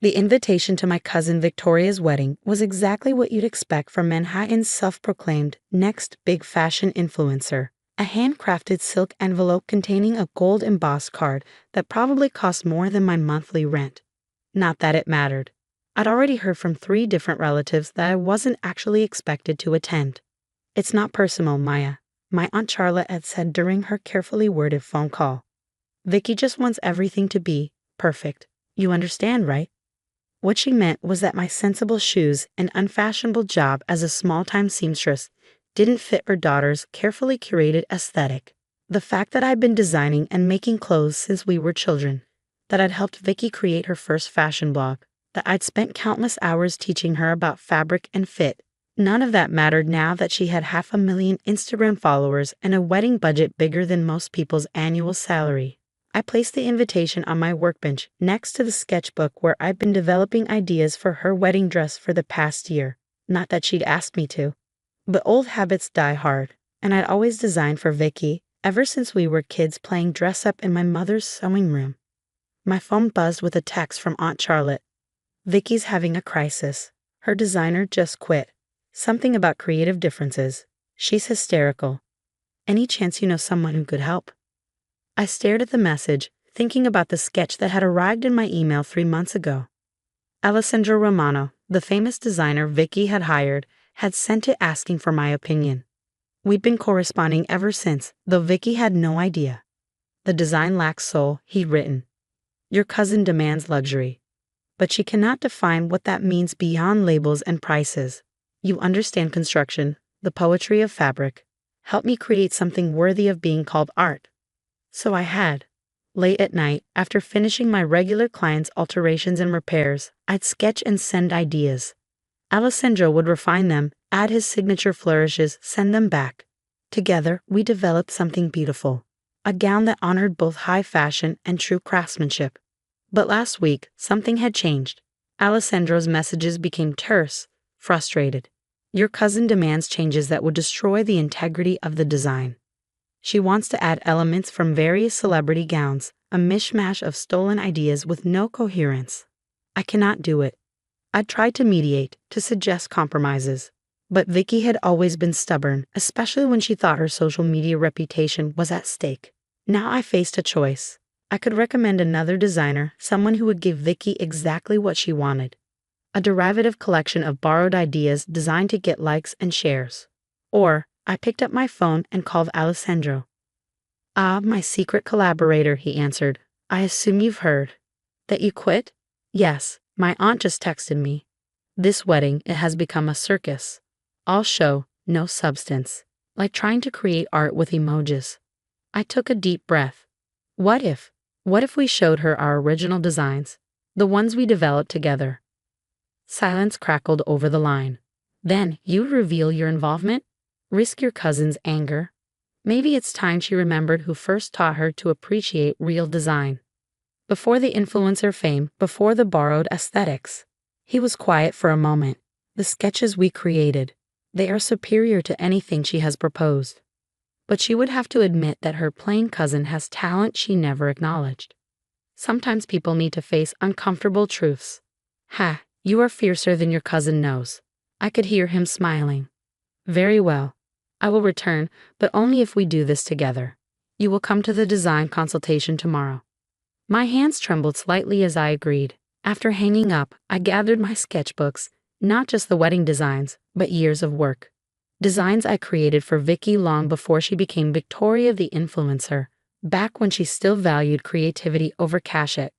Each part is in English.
The invitation to my cousin Victoria's wedding was exactly what you'd expect from Manhattan's self-proclaimed next big fashion influencer. A handcrafted silk envelope containing a gold embossed card that probably cost more than my monthly rent. Not that it mattered. I'd already heard from 3 different relatives that I wasn't actually expected to attend. "It's not personal, Maya," my Aunt Charlotte had said during her carefully worded phone call. "Vicky just wants everything to be perfect. You understand, right?" What she meant was that my sensible shoes and unfashionable job as a small-time seamstress didn't fit her daughter's carefully curated aesthetic. The fact that I'd been designing and making clothes since we were children, that I'd helped Vicky create her first fashion blog, that I'd spent countless hours teaching her about fabric and fit, none of that mattered now that she had 500,000 Instagram followers and a wedding budget bigger than most people's annual salary. I placed the invitation on my workbench next to the sketchbook where I'd been developing ideas for her wedding dress for the past year. Not that she'd asked me to. But old habits die hard, and I'd always designed for Vicky ever since we were kids playing dress-up in my mother's sewing room. My phone buzzed with a text from Aunt Charlotte. "Vicky's having a crisis. Her designer just quit. Something about creative differences. She's hysterical. Any chance you know someone who could help?" I stared at the message, thinking about the sketch that had arrived in my email 3 months ago. Alessandro Romano, the famous designer Vicky had hired, had sent it asking for my opinion. We'd been corresponding ever since, though Vicky had no idea. "The design lacks soul," he'd written. "Your cousin demands luxury. But she cannot define what that means beyond labels and prices. You understand construction, the poetry of fabric. Help me create something worthy of being called art." So I had. Late at night, after finishing my regular clients' alterations and repairs, I'd sketch and send ideas. Alessandro would refine them, add his signature flourishes, send them back. Together, we developed something beautiful. A gown that honored both high fashion and true craftsmanship. But last week, something had changed. Alessandro's messages became terse, frustrated. "Your cousin demands changes that would destroy the integrity of the design. She wants to add elements from various celebrity gowns, a mishmash of stolen ideas with no coherence. I cannot do it." I'd tried to mediate, to suggest compromises. But Vicky had always been stubborn, especially when she thought her social media reputation was at stake. Now I faced a choice. I could recommend another designer, someone who would give Vicky exactly what she wanted. A derivative collection of borrowed ideas designed to get likes and shares. Or I picked up my phone and called Alessandro. "Ah, my secret collaborator," he answered. "I assume you've heard." "That you quit?" "Yes, my aunt just texted me. This wedding, it has become a circus. All show, no substance. Like trying to create art with emojis." I took a deep breath. What if we showed her our original designs? The ones we developed together? Silence crackled over the line. "Then you reveal your involvement? Risk your cousin's anger?" Maybe it's time she remembered who first taught her to appreciate real design. Before the influencer fame, before the borrowed aesthetics. He was quiet for a moment. "The sketches we created, they are superior to anything she has proposed." But she would have to admit that her plain cousin has talent she never acknowledged. Sometimes people need to face uncomfortable truths. "Ha, you are fiercer than your cousin knows." I could hear him smiling. "Very well. I will return, but only if we do this together. You will come to the design consultation tomorrow." My hands trembled slightly as I agreed. After hanging up, I gathered my sketchbooks, not just the wedding designs, but years of work. Designs I created for Vicky long before she became Victoria the influencer, back when she still valued creativity over cachet.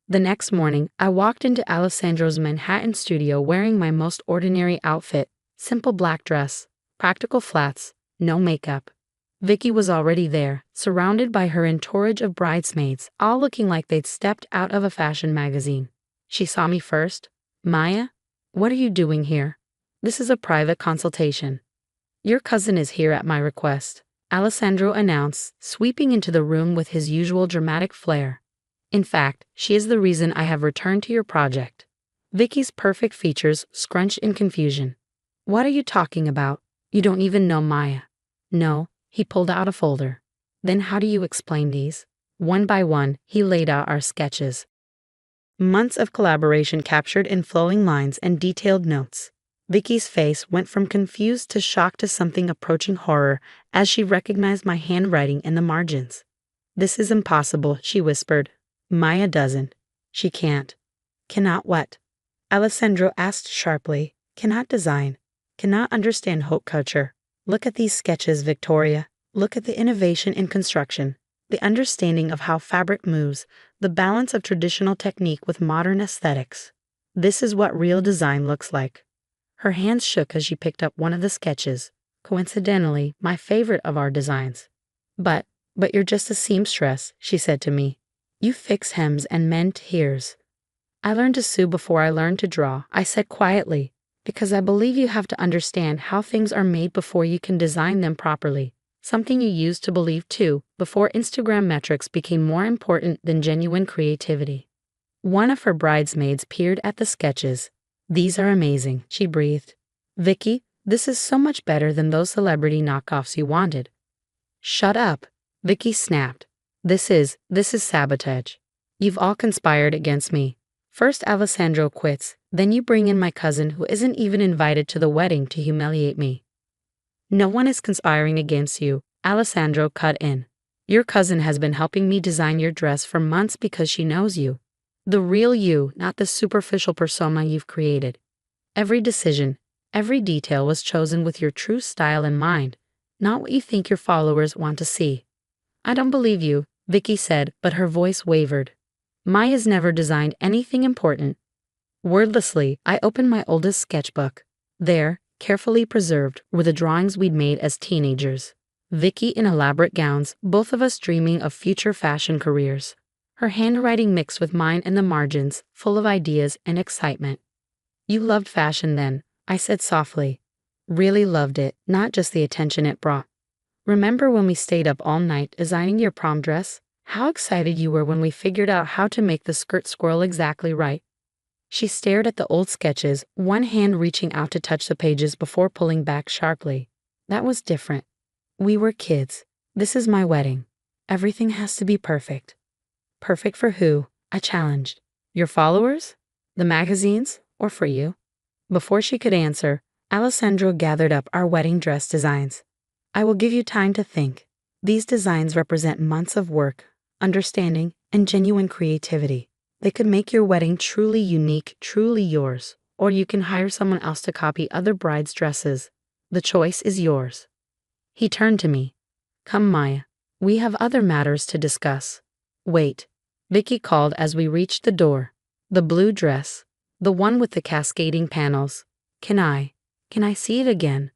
The next morning, I walked into Alessandro's Manhattan studio wearing my most ordinary outfit, simple black dress, practical flats, no makeup. Vicky was already there, surrounded by her entourage of bridesmaids, all looking like they'd stepped out of a fashion magazine. She saw me first. "Maya, what are you doing here? This is a private consultation." "Your cousin is here at my request," Alessandro announced, sweeping into the room with his usual dramatic flair. "In fact, she is the reason I have returned to your project." Vicky's perfect features scrunched in confusion. "What are you talking about? You don't even know Maya." "No." He pulled out a folder. "Then how do you explain these?" One by one, he laid out our sketches. Months of collaboration captured in flowing lines and detailed notes. Vicky's face went from confused to shocked to something approaching horror as she recognized my handwriting in the margins. "This is impossible," she whispered. "Maya doesn't. She can't." "Cannot what?" Alessandro asked sharply. "Cannot design. Cannot understand haute culture. Look at these sketches, Victoria. Look at the innovation in construction, the understanding of how fabric moves, the balance of traditional technique with modern aesthetics. This is what real design looks like." Her hands shook as she picked up one of the sketches, coincidentally, my favorite of our designs. But you're just a seamstress," she said to me. "You fix hems and mend tiers." "I learned to sew before I learned to draw," I said quietly, "because I believe you have to understand how things are made before you can design them properly. Something you used to believe too, before Instagram metrics became more important than genuine creativity." One of her bridesmaids peered at the sketches. "These are amazing," she breathed. "Vicky, this is so much better than those celebrity knockoffs you wanted." "Shut up," Vicky snapped. This is sabotage. You've all conspired against me. First Alessandro quits, then you bring in my cousin who isn't even invited to the wedding to humiliate me." "No one is conspiring against you," Alessandro cut in. "Your cousin has been helping me design your dress for months because she knows you. The real you, not the superficial persona you've created. Every decision, every detail was chosen with your true style in mind, not what you think your followers want to see." "I don't believe you," Vicky said, but her voice wavered. "Maya's never designed anything important." Wordlessly, I opened my oldest sketchbook. There, carefully preserved, were the drawings we'd made as teenagers. Vicky in elaborate gowns, both of us dreaming of future fashion careers. Her handwriting mixed with mine in the margins, full of ideas and excitement. "You loved fashion then," I said softly. "Really loved it, not just the attention it brought. Remember when we stayed up all night designing your prom dress? How excited you were when we figured out how to make the skirt swirl exactly right." She stared at the old sketches, one hand reaching out to touch the pages before pulling back sharply. "That was different. We were kids. This is my wedding. Everything has to be perfect." "Perfect for who?" I challenged. "Your followers? The magazines? Or for you?" Before she could answer, Alessandro gathered up our wedding dress designs. "I will give you time to think. These designs represent months of work, understanding, and genuine creativity. They could make your wedding truly unique, truly yours, or you can hire someone else to copy other brides' dresses. The choice is yours." He turned to me. "Come, Maya. We have other matters to discuss." "Wait," Vicky called as we reached the door. "The blue dress. The one with the cascading panels. Can I see it again?"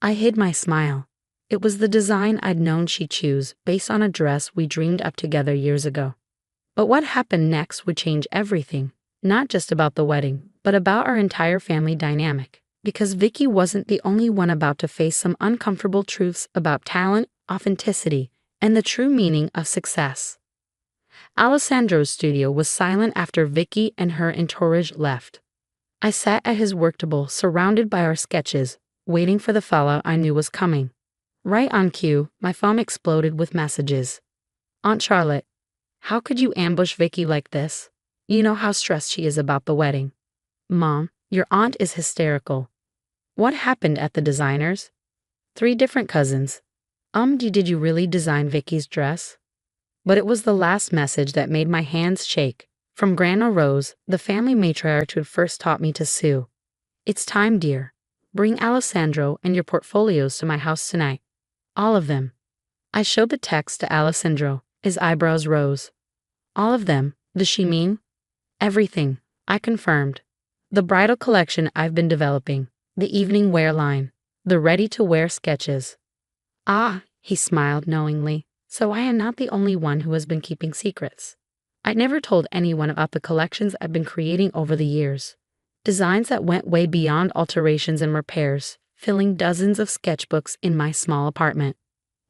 I hid my smile. It was the design I'd known she'd choose, based on a dress we dreamed up together years ago. But what happened next would change everything, not just about the wedding, but about our entire family dynamic. Because Vicky wasn't the only one about to face some uncomfortable truths about talent, authenticity, and the true meaning of success. Alessandro's studio was silent after Vicky and her entourage left. I sat at his work table, surrounded by our sketches, waiting for the fallout I knew was coming. Right on cue, my phone exploded with messages. "Aunt Charlotte, how could you ambush Vicky like this? You know how stressed she is about the wedding." "Mom, your aunt is hysterical." "What happened at the designers?" "3 different cousins." Did you really design Vicky's dress?" But it was the last message that made my hands shake. From Grandma Rose, the family matriarch who first taught me to sew. "It's time, dear. Bring Alessandro and your portfolios to my house tonight. All of them." I showed the text to Alessandro. His eyebrows rose. "All of them? Does she mean?" "Everything," I confirmed. "The bridal collection I've been developing, the evening wear line, the ready-to-wear sketches." "Ah," he smiled knowingly. "So I am not the only one who has been keeping secrets." I'd never told anyone about the collections I've been creating over the years. Designs that went way beyond alterations and repairs, filling dozens of sketchbooks in my small apartment.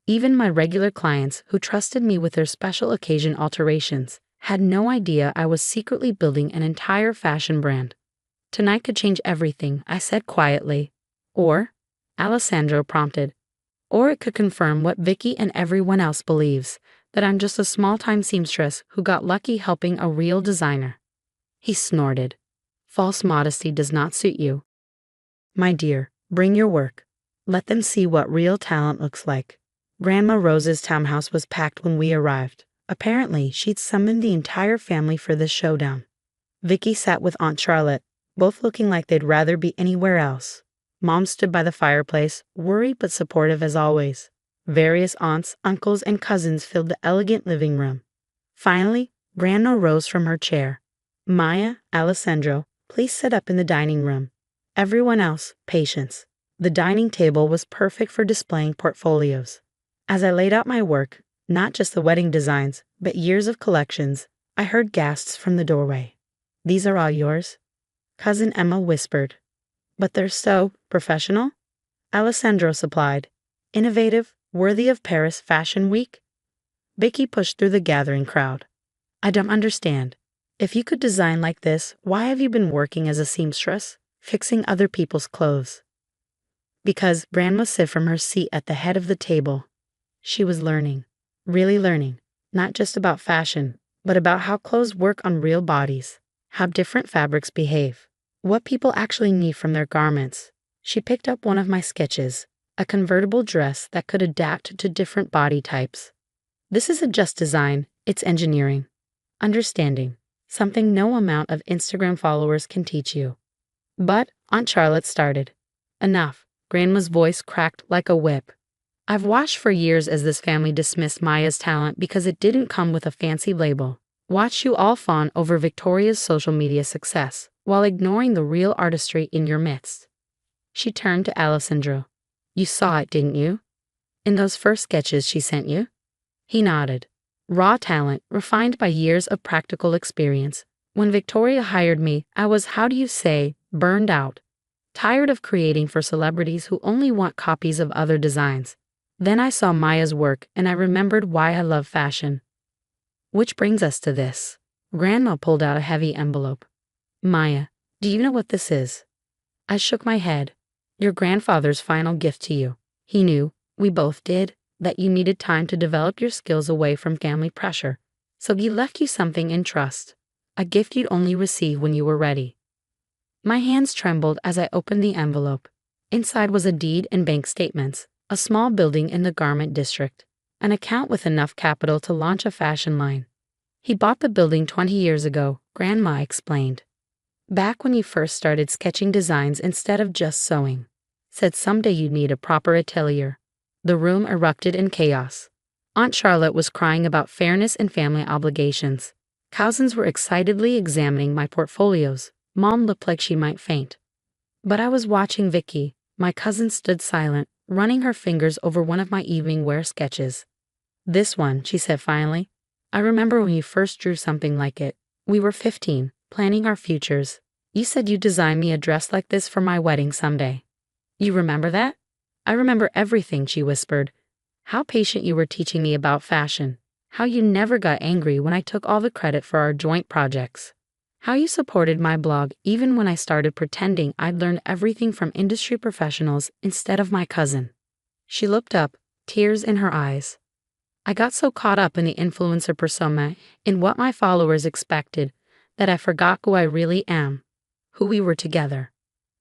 Even my regular clients, who trusted me with their special occasion alterations, had no idea I was secretly building an entire fashion brand. "Tonight could change everything," I said quietly. "Or," Alessandro prompted, "or it could confirm what Vicky and everyone else believes, that I'm just a small-time seamstress who got lucky helping a real designer." He snorted. False modesty does not suit you. My dear, bring your work. Let them see what real talent looks like. Grandma Rose's townhouse was packed when we arrived. Apparently, she'd summoned the entire family for this showdown. Vicky sat with Aunt Charlotte, both looking like they'd rather be anywhere else. Mom stood by the fireplace, worried but supportive as always. Various aunts, uncles, and cousins filled the elegant living room. Finally, Grandma rose from her chair. Maya, Alessandro, please sit up in the dining room. Everyone else, patience. The dining table was perfect for displaying portfolios. As I laid out my work, not just the wedding designs, but years of collections, I heard gasps from the doorway. These are all yours? Cousin Emma whispered. But they're so professional? Alessandro supplied. Innovative, worthy of Paris Fashion Week? Vicky pushed through the gathering crowd. I don't understand. If you could design like this, why have you been working as a seamstress, fixing other people's clothes? Because Grandma said from her seat at the head of the table. She was learning, really learning, not just about fashion, but about how clothes work on real bodies, how different fabrics behave, what people actually need from their garments. She picked up one of my sketches, a convertible dress that could adapt to different body types. This isn't just design, it's engineering. Understanding, something no amount of Instagram followers can teach you. But Aunt Charlotte started. Enough, Grandma's voice cracked like a whip. I've watched for years as this family dismissed Maya's talent because it didn't come with a fancy label. Watched you all fawn over Victoria's social media success, while ignoring the real artistry in your midst. She turned to Alessandro. You saw it, didn't you? In those first sketches she sent you? He nodded. Raw talent, refined by years of practical experience. When Victoria hired me, I was, how do you say, burned out. Tired of creating for celebrities who only want copies of other designs. Then I saw Maya's work and I remembered why I love fashion. Which brings us to this. Grandma pulled out a heavy envelope. Maya, do you know what this is? I shook my head. Your grandfather's final gift to you. He knew, we both did, that you needed time to develop your skills away from family pressure. So he left you something in trust. A gift you'd only receive when you were ready. My hands trembled as I opened the envelope. Inside was a deed and bank statements, a small building in the garment district, an account with enough capital to launch a fashion line. He bought the building 20 years ago, Grandma explained. Back when you first started sketching designs instead of just sewing. Said someday you'd need a proper atelier. The room erupted in chaos. Aunt Charlotte was crying about fairness and family obligations. Cousins were excitedly examining my portfolios. Mom looked like she might faint. But I was watching Vicky. My cousin stood silent, running her fingers over one of my evening wear sketches. This one, she said finally. I remember when you first drew something like it. We were 15, planning our futures. You said you'd design me a dress like this for my wedding someday. You remember that? I remember everything, she whispered. How patient you were teaching me about fashion. How you never got angry when I took all the credit for our joint projects. How you supported my blog even when I started pretending I'd learned everything from industry professionals instead of my cousin. She looked up, tears in her eyes. I got so caught up in the influencer persona, in what my followers expected, that I forgot who I really am, who we were together.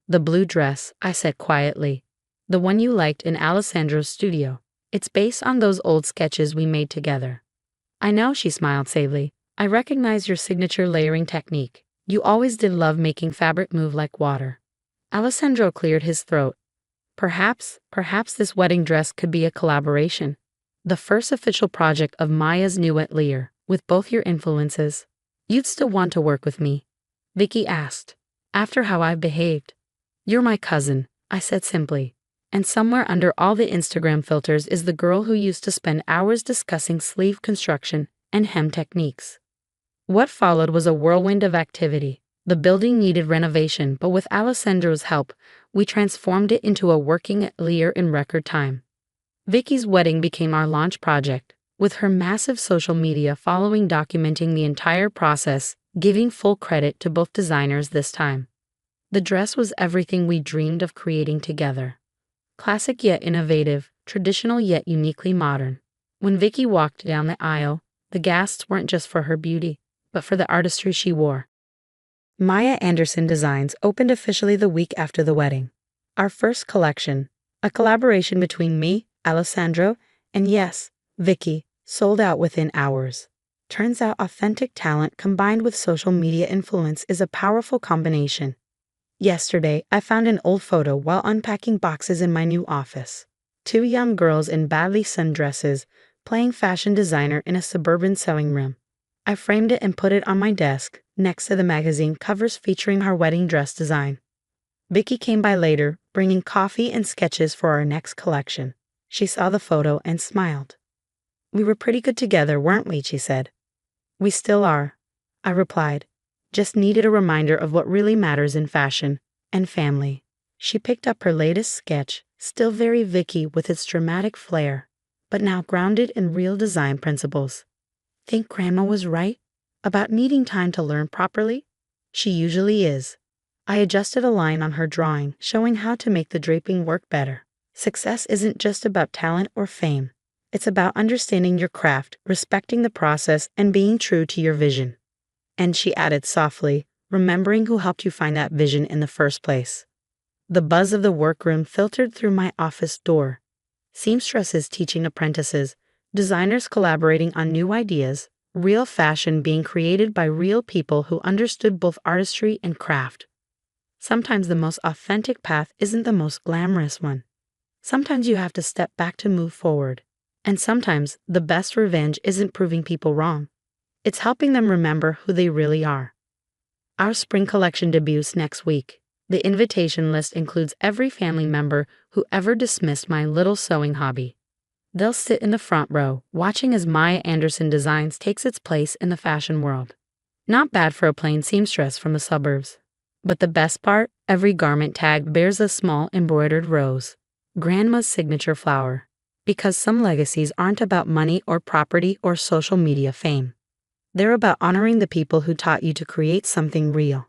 The blue dress, I said quietly. The one you liked in Alessandro's studio. It's based on those old sketches we made together. I know, she smiled sadly. I recognize your signature layering technique. You always did love making fabric move like water. Alessandro cleared his throat. Perhaps this wedding dress could be a collaboration. The first official project of Maya's new atelier, with both your influences. You'd still want to work with me? Vicky asked. After how I've behaved. You're my cousin, I said simply. And somewhere under all the Instagram filters is the girl who used to spend hours discussing sleeve construction and hem techniques. What followed was a whirlwind of activity. The building needed renovation, but with Alessandro's help, we transformed it into a working atelier in record time. Vicky's wedding became our launch project, with her massive social media following documenting the entire process, giving full credit to both designers this time. The dress was everything we dreamed of creating together. Classic yet innovative, traditional yet uniquely modern. When Vicky walked down the aisle, the gasps weren't just for her beauty, but for the artistry she wore. Maya Anderson Designs opened officially the week after the wedding. Our first collection, a collaboration between me, Alessandro, and yes, Vicky, sold out within hours. Turns out authentic talent combined with social media influence is a powerful combination. Yesterday, I found an old photo while unpacking boxes in my new office. Two young girls in badly sundresses playing fashion designer in a suburban sewing room. I framed it and put it on my desk, next to the magazine covers featuring our wedding dress design. Vicky came by later, bringing coffee and sketches for our next collection. She saw the photo and smiled. "We were pretty good together, weren't we?" she said. "We still are," I replied. "Just needed a reminder of what really matters in fashion and family." She picked up her latest sketch, still very Vicky with its dramatic flair, but now grounded in real design principles. "Think Grandma was right about needing time to learn properly?" "She usually is." I adjusted a line on her drawing, showing how to make the draping work better. Success isn't just about talent or fame. It's about understanding your craft, respecting the process, and being true to your vision. And she added softly, remembering who helped you find that vision in the first place. The buzz of the workroom filtered through my office door. Seamstresses teaching apprentices, designers collaborating on new ideas, real fashion being created by real people who understood both artistry and craft. Sometimes the most authentic path isn't the most glamorous one. Sometimes you have to step back to move forward. And sometimes the best revenge isn't proving people wrong. It's helping them remember who they really are. Our spring collection debuts next week. The invitation list includes every family member who ever dismissed my little sewing hobby. They'll sit in the front row, watching as Maya Anderson Designs takes its place in the fashion world. Not bad for a plain seamstress from the suburbs. But the best part, every garment tag bears a small embroidered rose, Grandma's signature flower. Because some legacies aren't about money or property or social media fame. They're about honoring the people who taught you to create something real.